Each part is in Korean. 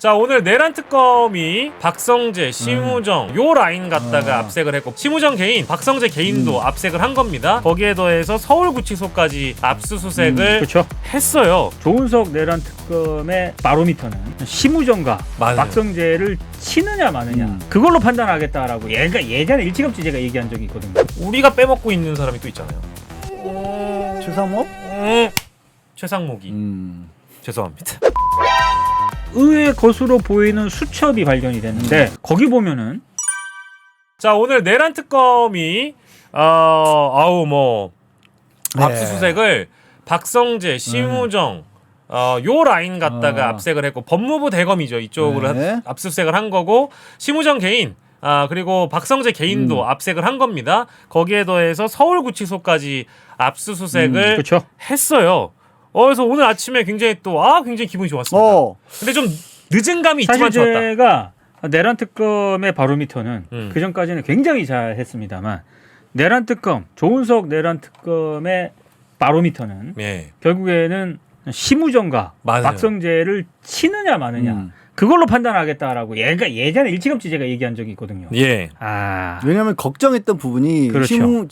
자, 오늘 내란 특검이 박성재, 심우정 요 라인 갖다가 압색을 했고, 심우정 개인, 박성재 개인도 압색을 한 겁니다. 거기에 더해서 서울구치소까지 압수수색을 그렇죠. 했어요. 조은석 내란 특검의 바로미터는 심우정과 맞아요. 박성재를 치느냐 마느냐 그걸로 판단하겠다라고 예전에 일찌감치 제가 얘기한 적이 있거든요. 우리가 빼먹고 있는 사람이 또 있잖아요. 최상목? 최상목이. 죄송합니다. 의외의 것으로 보이는 수첩이 발견이 됐는데 거기 보면은 자, 오늘 내란 특검이 압수수색을 박성재, 심우정 요 라인 갖다가 압색을 했고, 법무부 대검이죠. 이쪽으로 네. 압수수색을 한 거고, 심우정 개인 그리고 박성재 개인도 압색을 한 겁니다. 거기에 더해서 서울구치소까지 압수수색을 그렇죠. 했어요. 그래서 오늘 아침에 굉장히 굉장히 기분이 좋았습니다. 근데 좀 늦은 감이 있지만 사실 좋았다. 제가 내란 특검의 바로미터는 그 전까지는 굉장히 잘했습니다만 내란 특검 조은석 내란 특검의 바로미터는 예. 결국에는 심우정과 맞아요. 박성재를 치느냐 마느냐 그걸로 판단하겠다라고 예전에 일찌감치 제가 얘기한 적이 있거든요. 예. 왜냐하면 걱정했던 부분이 그렇죠.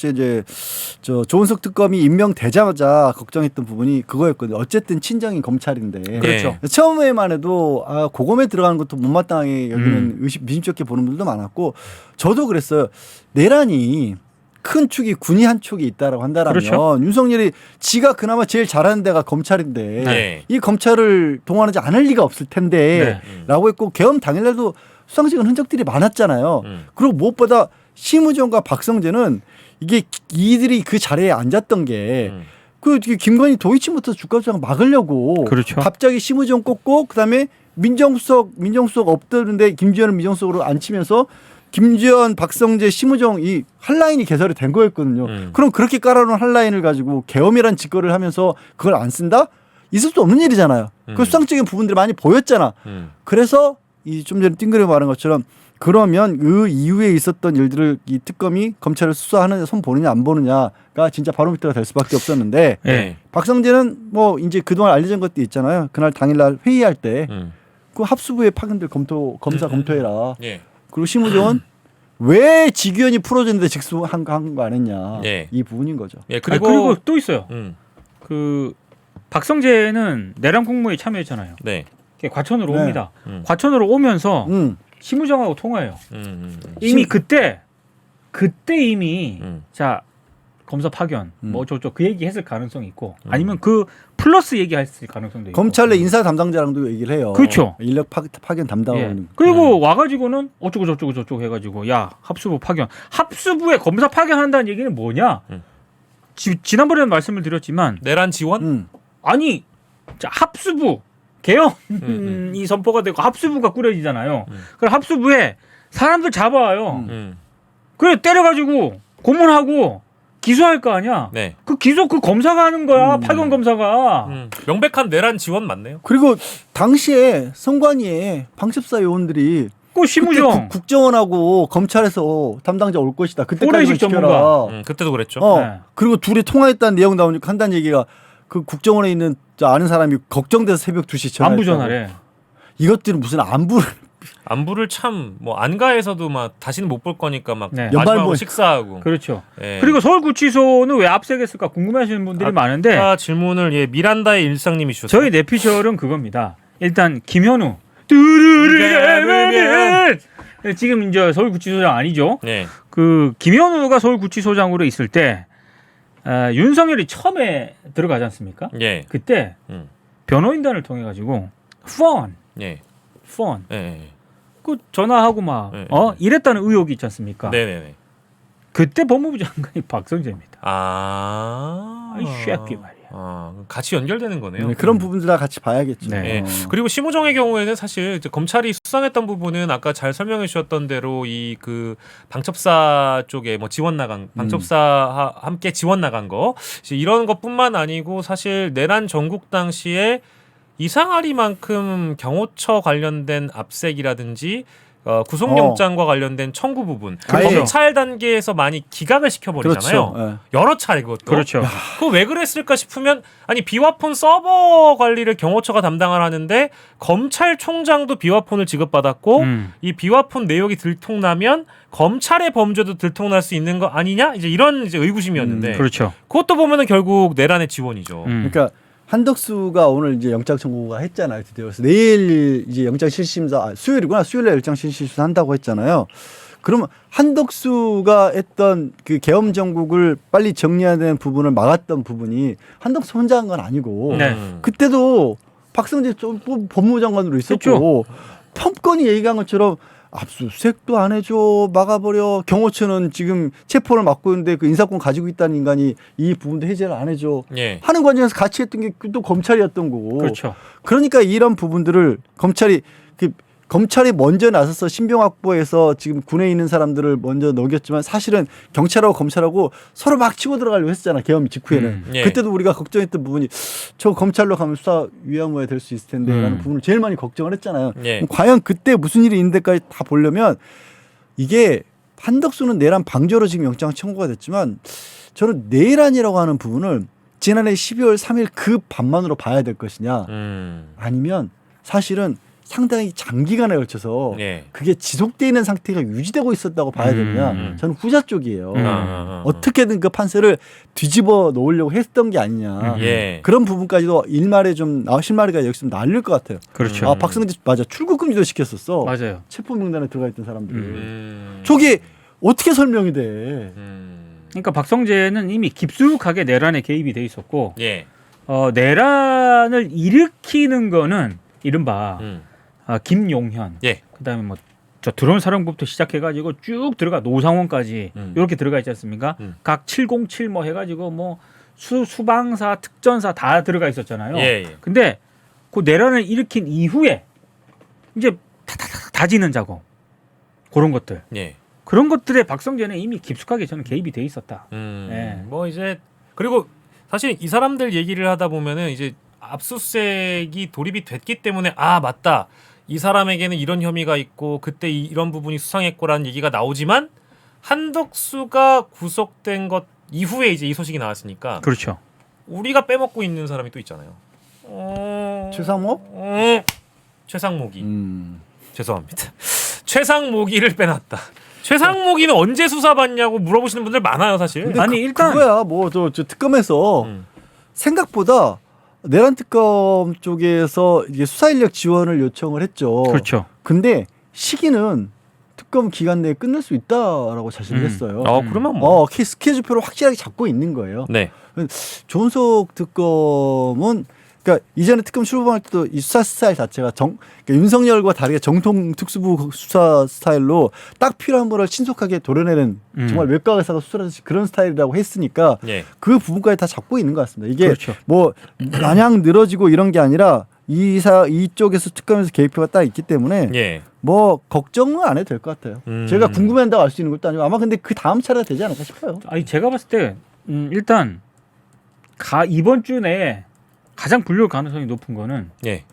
조은석 특검이 임명되자마자 걱정했던 부분이 그거였거든요. 어쨌든 친정인 검찰인데. 그렇죠. 처음에만 해도 고검에 들어가는 것도 못마땅하게 여기는 미심쩍게 보는 분들도 많았고, 저도 그랬어요. 내란이 큰 축이 군이 한 축이 있다라고 한다라면, 그렇죠. 윤석열이 지가 그나마 제일 잘하는 데가 검찰인데 네. 이 검찰을 동원하지 않을 리가 없을 텐데 라고 했고, 계엄 당일날도 수상식은 흔적들이 많았잖아요. 그리고 무엇보다 심우정과 박성재는 이게 이들이 그 자리에 앉았던 게 그 김건희 도이치모터 주가장 막으려고 그렇죠. 갑자기 심우정 꽂고 그다음에 민정수석 없다는데 김지현을 민정수석으로 앉히면서 김지현, 박성재, 심우정 이 한라인이 개설이 된 거였거든요. 그럼 그렇게 깔아놓은 한라인을 가지고 계엄이란 직거를 하면서 그걸 안 쓴다? 있을 수 없는 일이잖아요. 그 수상적인 부분들이 많이 보였잖아. 그래서 이 좀 전에 띵그레 말한 것처럼, 그러면 그 이후에 있었던 일들을 이 특검이 검찰을 수사하는 손 보느냐 안 보느냐가 진짜 바로미터가 될 수밖에 없었는데, 네. 박성재는 뭐 이제 그동안 알려진 것도 있잖아요. 그날 당일날 회의할 때 그 합수부의 파견들 검사 검토해라. 예. 그리고 심우정은 왜 직위원이 풀어졌는데 직수한 거 안 했냐. 예. 이 부분인 거죠. 예. 그리고 또 있어요. 그 박성재는 내란 국무에 참여했잖아요. 네. 과천으로 네. 옵니다. 과천으로 오면서 심우정하고 통화해요. 이미 그때 이미 자 검사 파견 뭐 어쩌고 그 얘기 했을 가능성이 있고, 아니면 그 플러스 얘기했을 가능성도 있고. 검찰 내 인사 담당자랑도 얘기를 해요. 그렇죠. 인력 파견 담당하는. 예. 그리고 와가지고는 어쩌고 저쩌고 해가지고 야 합수부 파견, 합수부에 검사 파견한다는 얘기는 뭐냐? 지난번에는 말씀을 드렸지만 내란 지원? 아니 자, 합수부 개헌이 선포가 되고 합수부가 꾸려지잖아요. 그럼 합수부에 사람들 잡아와요. 그래 때려가지고 고문하고 기소할 거 아니야. 네. 그 기소 그 검사가 하는 거야. 파견 검사가. 명백한 내란 지원 맞네요. 그리고 당시에 선관위에 방첩사 요원들이 그 심우정 국정원하고 검찰에서 담당자 올 것이다. 그때까지만 포렌식 지켜라. 그때도 그랬죠. 네. 그리고 둘이 통화했다는 내용 나오니까 한다는 얘기가, 그 국정원에 있는 저 아는 사람이 걱정돼서 새벽 2시 전화. 안부 전화래. 이것들은 무슨 안부를 참 뭐 안가에서도 막 다시는 못 볼 거니까 막 네. 마지막으로 연말모. 식사하고. 그렇죠. 예. 그리고 서울구치소는 왜 압색했을까 궁금해하시는 분들이 많은데 질문을 미란다의 일상님이 주셨어요. 저희 내피셜은 그겁니다. 일단 김현우 지금 이제 서울구치소장 아니죠. 네. 그 김현우가 서울구치소장으로 있을 때 윤석열이 처음에 들어가지 않습니까? 예. 그때 변호인단을 통해 가지고 예. 예. 그 전화하고 막 네. 이랬다는 의혹이 있지 않습니까? 네네네. 그때 법무부 장관이 박성재입니다. 이 새끼 말이야. 같이 연결되는 거네요. 네, 그런 부분들 다 같이 봐야겠죠. 네. 예. 그리고 심우정의 경우에는 사실 이제 검찰이 수상했던 부분은 아까 잘 설명해 주셨던 대로 이 그 방첩사 쪽에 뭐 지원 나간 방첩사 함께 지원 나간 거 이런 것뿐만 아니고, 사실 내란 전국 당시에 이상하리만큼 경호처 관련된 압색이라든지 구속영장과 관련된 청구 부분 아예. 검찰 단계에서 많이 기각을 시켜버리잖아요. 그렇죠. 여러 차례 그것도. 그렇죠. 그거 왜 그랬을까 싶으면 아니 비화폰 서버 관리를 경호처가 담당을 하는데 검찰총장도 비화폰을 지급받았고 이 비화폰 내역이 들통나면 검찰의 범죄도 들통날 수 있는 거 아니냐? 이제 이런 이제 의구심이었는데 그렇죠. 그것도 보면은 결국 내란의 지원이죠. 그러니까 한덕수가 오늘 이제 영장 청구가 했잖아요. 드디어. 그래서 내일 이제 영장 실심사 수요일이구나. 수요일에 영장 실심사 한다고 했잖아요. 그러면 한덕수가 했던 그 계엄 정국을 빨리 정리해야 되는 부분을 막았던 부분이 한덕수 혼자 한 건 아니고 네. 그때도 박성재 법무장관으로 있었고 펌건이 얘기한 것처럼 압수수색도 안 해줘 막아버려 경호처는 지금 체포를 맡고 있는데 그 인사권 가지고 있다는 인간이 이 부분도 해제를 안 해줘 예. 하는 과정에서 같이 했던 게 또 검찰이었던 거고 그렇죠. 그러니까 이런 부분들을 검찰이 먼저 나서서 신병 확보해서 지금 군에 있는 사람들을 먼저 녹였지만 사실은 경찰하고 검찰하고 서로 막 치고 들어가려고 했잖아 계엄 직후에는 예. 그때도 우리가 걱정했던 부분이 저 검찰로 가면 수사 위험해 될 수 있을 텐데라는 부분을 제일 많이 걱정을 했잖아요. 예. 과연 그때 무슨 일이 있는데까지 다 보려면 이게 한덕수는 내란 방조로 지금 영장 청구가 됐지만 저는 내란이라고 하는 부분을 지난해 12월 3일 그 밤만으로 봐야 될 것이냐 아니면 사실은 상당히 장기간에 걸쳐서 예. 그게 지속되어 있는 상태가 유지되고 있었다고 봐야 되느냐 저는 후자 쪽이에요. 어떻게든 그 판세를 뒤집어 놓으려고 했던 게 아니냐. 예. 그런 부분까지도 일말에 좀 실마리가 여기서 좀 날릴 것 같아요. 그렇죠. 아 박성재 맞아 출국 금지도 시켰었어. 맞아요. 체포 명단에 들어가 있던 사람들. 저게 어떻게 설명이 돼? 그러니까 박성재는 이미 깊숙하게 내란에 개입이 돼 있었고 예. 내란을 일으키는 거는 이른바 김용현, 예. 그다음에 뭐 저 드론 사령부부터 시작해가지고 쭉 들어가 노상원까지 이렇게 들어가 있지 않습니까? 각 707 뭐 해가지고 뭐 수방사, 특전사 다 들어가 있었잖아요. 예, 예. 근데 그 내란을 일으킨 이후에 이제 다지는 작업 그런 것들. 예. 그런 것들에 박성재는 이미 깊숙하게 저는 개입이 돼 있었다. 예. 뭐 이제 그리고 사실 이 사람들 얘기를 하다 보면은 이제 압수수색이 돌입이 됐기 때문에 아 맞다 이 사람에게는 이런 혐의가 있고 그때 이런 부분이 수상했고라는 얘기가 나오지만 한덕수가 구속된 것 이후에 이제 이 소식이 나왔으니까 그렇죠. 우리가 빼먹고 있는 사람이 또 있잖아요. 최상목? 최상목이. 죄송합니다. 최상목이를 빼놨다. 최상목이는 언제 수사받냐고 물어보시는 분들 많아요, 사실. 근데 아니, 일단 그거야 뭐 저 특검에서 생각보다 내란 특검 쪽에서 이게 수사 인력 지원을 요청을 했죠. 그렇죠. 근데 시기는 특검 기간 내에 끝낼 수 있다라고 자신을 했어요. 그러면 뭐. 스케줄표를 확실하게 잡고 있는 거예요. 네. 조은석 특검은 그러니까 이전에 특검 출범할 때도 이 수사 스타일 자체가 그러니까 윤석열과 다르게 정통 특수부 수사 스타일로 딱 필요한 거를 신속하게 도려내는 정말 외과 의사가 수술하듯이 그런 스타일이라고 했으니까 예. 그 부분까지 다 잡고 있는 것 같습니다. 이게 그렇죠. 뭐 마냥 늘어지고 이런 게 아니라 이쪽에서 특검에서 개입표가 딱 있기 때문에 예. 뭐 걱정은 안 해도 될 것 같아요. 제가 궁금해한다고 알 수 있는 것도 아니고 아마 근데 그 다음 차례가 되지 않을까 싶어요. 아니 제가 봤을 때 일단 이번 주 내에 가장 불릴 가능성이 높은 거는 예.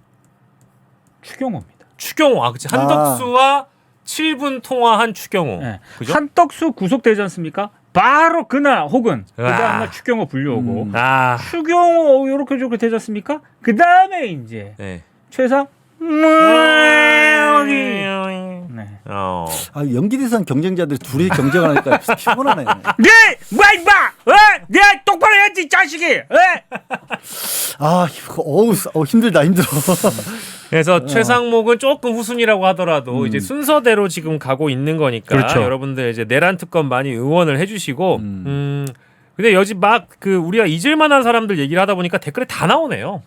추경호입니다. 추경호. 그치. 한덕수와 7분 통화한 추경호. 네. 그죠? 한덕수 구속되지 않습니까? 바로 그날 혹은 그 다음날 추경호 불려오고 추경호 이렇게 저렇게 되지 않습니까? 그 다음에 이제 네. 최상 네. 연기대상 경쟁자들 둘이 경쟁을 하니까 피곤하네. 네, 뭐 임마, 네 똑바로 해야지 이 자식이. 힘들다 힘들어. 그래서 최상목은 조금 후순위라고 하더라도 이제 순서대로 지금 가고 있는 거니까 그렇죠. 여러분들 이제 내란 특검 많이 응원을 해주시고. 근데 여지 막 그 우리가 잊을만한 사람들 얘기를 하다 보니까 댓글에 다 나오네요.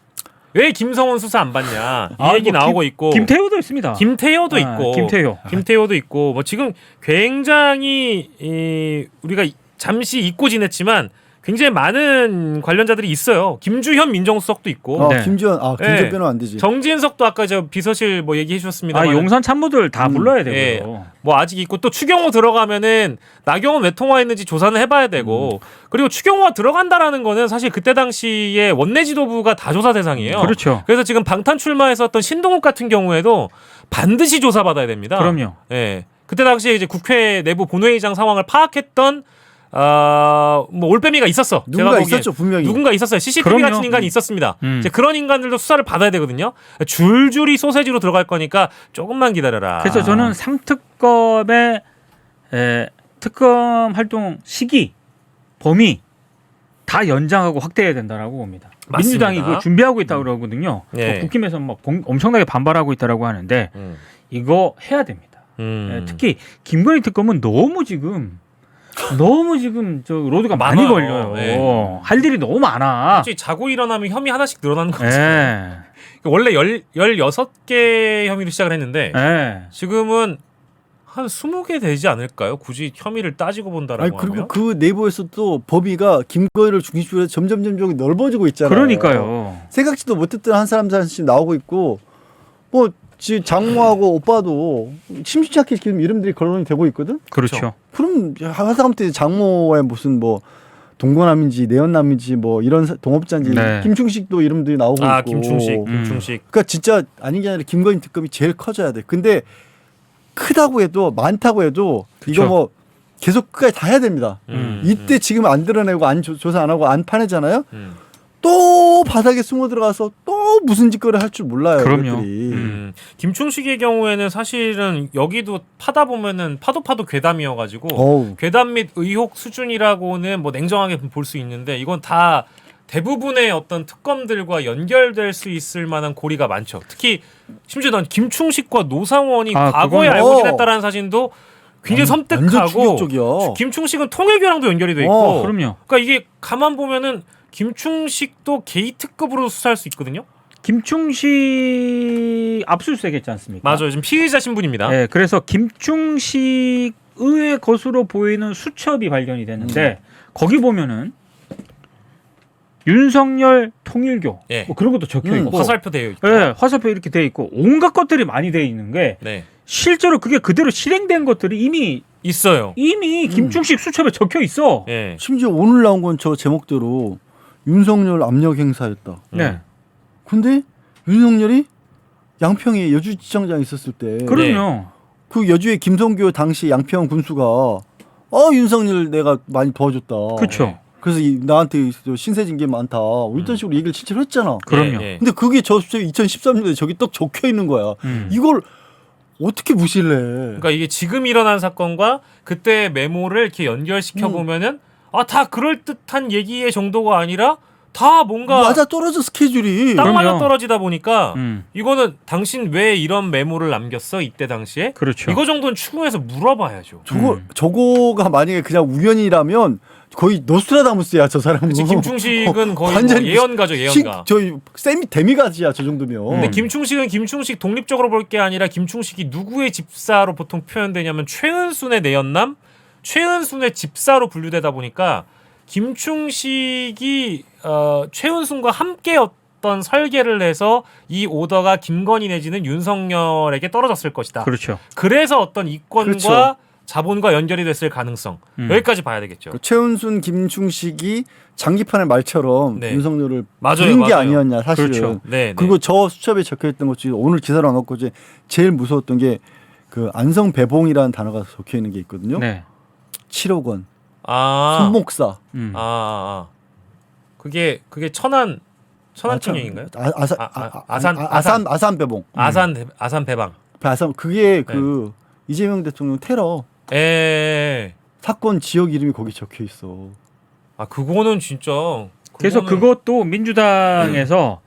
왜 김성원 수사 안 받냐 이 얘기 나오고 있고 김태효도 있습니다. 김태효도 있고 김태효도 있고 뭐 지금 굉장히 우리가 잠시 잊고 지냈지만 굉장히 많은 관련자들이 있어요. 김주현 민정수석도 있고. 네. 김주현 네. 빼면 안 되지. 정진석도 아까 저 비서실 뭐 얘기해 주셨습니다. 용산 참모들 다 불러야 되고요. 예. 뭐 아직 있고 또 추경호 들어가면은 나경원 왜 통화했는지 조사는 해봐야 되고 그리고 추경호가 들어간다라는 거는 사실 그때 당시에 원내 지도부가 다 조사 대상이에요. 그렇죠. 그래서 지금 방탄 출마했었던 신동욱 같은 경우에도 반드시 조사받아야 됩니다. 그럼요. 예. 그때 당시에 이제 국회 내부 본회의장 상황을 파악했던 뭐 올빼미가 있었어. 누군가 제가 보기엔. 있었죠 분명히. 누군가 있었어요. CCTV 그럼요. 같은 인간이 있었습니다. 이제 음. 그런 인간들도 수사를 받아야 되거든요. 줄줄이 소세지로 들어갈 거니까 조금만 기다려라. 그래서 저는 상특검의 특검 활동 시기, 범위 다 연장하고 확대해야 된다라고 봅니다. 맞습니다. 민주당이 그거 준비하고 있다고 그러거든요. 예. 국힘에서 막 엄청나게 반발하고 있다라고 하는데 이거 해야 됩니다. 특히 김건희 특검은 너무 지금 저 로드가 많이 많아요. 걸려요. 네. 할 일이 너무 많아. 갑자기 자고 일어나면 혐의 하나씩 늘어나는 거죠. 예. 원래 16개 혐의로 시작을 했는데 예. 지금은 한 20개 되지 않을까요? 굳이 혐의를 따지고 본다라고 아니 그리고 하면. 그 내부에서 또 범위가 김건희를 중심으로 해서 점점 넓어지고 있잖아요. 그러니까요. 생각지도 못했던 한 사람씩 나오고 있고 뭐 지금 장모하고 오빠도 심심치 않게 지금 이름들이 거론이 되고 있거든. 그렇죠. 그럼 하다못해 장모의 무슨 뭐 동거남인지 내연남인지 뭐 이런 동업자인지 네. 김충식도 이름들이 나오고 있고. 김충식. 그러니까 진짜 아닌 게 아니라 김건희 특검이 제일 커져야 돼. 근데 크다고 해도 많다고 해도 그쵸. 이거 뭐 계속 끝까지 다 해야 됩니다. 이때 지금 안 드러내고 조사 안 하고 안 파내잖아요. 또 바닥에 숨어 들어가서 또 무슨 짓거리 할 줄 몰라요. 그럼요. 이것들이. 김충식의 경우에는 사실은 여기도 파다 보면은 파도 괴담이어가지고 어우. 괴담 및 의혹 수준이라고는 뭐 냉정하게 볼 수 있는데 이건 다 대부분의 어떤 특검들과 연결될 수 있을 만한 고리가 많죠. 특히 심지어 난 김충식과 노상원이 과거에 그건- 알고 지냈다라는 사실도 굉장히 완전 섬뜩하고 충격적이야. 김충식은 통일교랑도 연결이 돼 있고 그럼요. 그러니까 이게 가만 보면은 김충식도 게이트급으로 수사할 수 있거든요. 김충식 압수수색했지 않습니까? 맞아요. 지금 피의자 신분입니다. 네, 그래서 김충식의 것으로 보이는 수첩이 발견이 됐는데 거기 보면은 윤석열 통일교 예. 뭐 그런 것도 적혀 있고 화살표 되어 있고. 네, 화살표 이렇게 돼 있고 온갖 것들이 많이 돼 있는 게 네. 실제로 그게 그대로 실행된 것들이 있어요. 이미 김충식 수첩에 적혀 있어. 예. 심지어 오늘 나온 건 저 제목대로 윤석열 압력 행사였다. 네, 근데 윤석열이 양평에 여주지청장 있었을 때 그럼요. 그 여주의 김성교 당시 양평 군수가 윤석열 내가 많이 도와줬다. 그렇죠. 그래서 나한테 신세진 게 많다. 이런 식으로 얘기를 실제로 했잖아. 그럼요. 예. 근데 그게 저 수첩이 2013년도에 저기 딱 적혀 있는 거야. 이걸 어떻게 무시를 해? 그러니까 이게 지금 일어난 사건과 그때 메모를 이렇게 연결시켜 보면은 다 그럴 듯한 얘기의 정도가 아니라 다 뭔가 맞아 떨어져 스케줄이. 딱 맞아 그럼요. 떨어지다 보니까 음. 이거는 당신 왜 이런 메모를 남겼어 이때 당시에? 그렇죠. 이거 정도는 추궁해서 물어봐야죠. 저거가 만약에 그냥 우연이라면 거의 노스트라다무스야 저 사람은. 그치, 김충식은 거의 뭐 완전히 예언가죠 예언가. 저희 세미 데미가지야 저 정도면. 근데 김충식은 김충식 독립적으로 볼 게 아니라 김충식이 누구의 집사로 보통 표현되냐면 최은순의 내연남, 최은순의 집사로 분류되다 보니까 김충식이 최은순과 함께 어떤 설계를 해서 이 오더가 김건희 내지는 윤석열에게 떨어졌을 것이다. 그렇죠. 그래서 어떤 이권과 그렇죠. 자본과 연결이 됐을 가능성 여기까지 봐야 되겠죠. 그 최은순, 김충식이 장기판의 말처럼 네. 윤석열을 맞아요, 부린 게 맞아요. 아니었냐 사실은. 그렇죠. 네, 그리고 저 수첩에 적혀있던 것 중에 오늘 기사로 안 갖고 이제 제일 무서웠던 게 그 안성배봉이라는 단어가 적혀 있는 게 있거든요. 네. 7억 원. 아, 손목사. 그게 천안 청량인가요? 아산 배봉. 아산 배방. 아산 그게 그 이재명 대통령 테러 사건 지역 이름이 거기 적혀 있어. 그거는 진짜. 그래서 그것도 민주당에서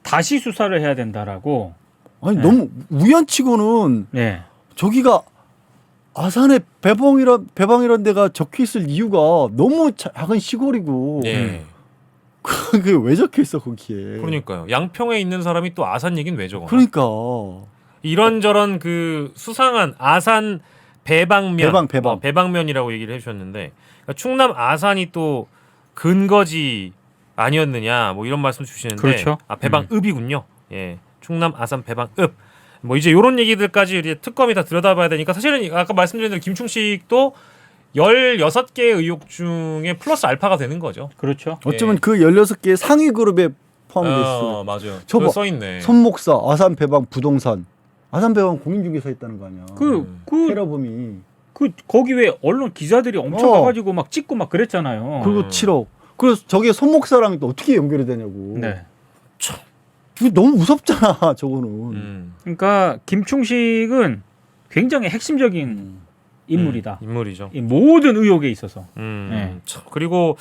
다시 수사를 해야 된다라고. 아니 너무 우연치고는 네. 저기가 아산에 배방이란 데가 적혀 있을 이유가 너무 작은 시골이고. 예. 그게 왜 적혀 있어 거기에. 그러니까요. 양평에 있는 사람이 또 아산 얘기는 왜 적어? 그러니까. 이런저런 그 수상한 아산 배방면, 배방. 배방면이라고 얘기를 해주셨는데 그러니까 충남 아산이 또 근거지 아니었느냐 뭐 이런 말씀 주시는데 그렇죠. 배방읍이군요. 예, 충남 아산 배방읍. 뭐 이제 이런 얘기들까지 이제 특검이 다 들여다봐야 되니까 사실은 아까 말씀드린 대로 김충식도 16개의 의혹 중에 플러스 알파가 되는 거죠. 그렇죠. 어쩌면 그 16개의 상위 그룹에 포함될 수. 맞아요. 저거 써 있네. 손목사, 아산 배방 부동산. 아산 배방 공인중개사 있다는 거 아니야. 테러범이. 거기 왜 언론 기자들이 엄청 어. 가가지고 막 찍고 막 그랬잖아요. 그리고 7억. 그래서 저게 손목사랑 또 어떻게 연결이 되냐고. 네. 이거 너무 무섭잖아, 저거는. 그러니까 김충식은 굉장히 핵심적인 인물이다. 인물이죠. 이 모든 의혹에 있어서. 네. 그리고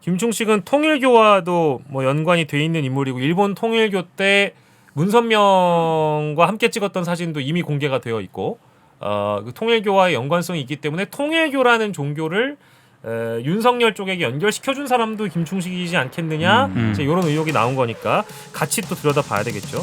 김충식은 통일교와도 뭐 연관이 돼 있는 인물이고 일본 통일교 때 문선명과 함께 찍었던 사진도 이미 공개가 되어 있고 그 통일교와의 연관성이 있기 때문에 통일교라는 종교를 윤석열 쪽에게 연결시켜준 사람도 김충식이지 않겠느냐 이제 이런 의혹이 나온 거니까 같이 또 들여다봐야 되겠죠.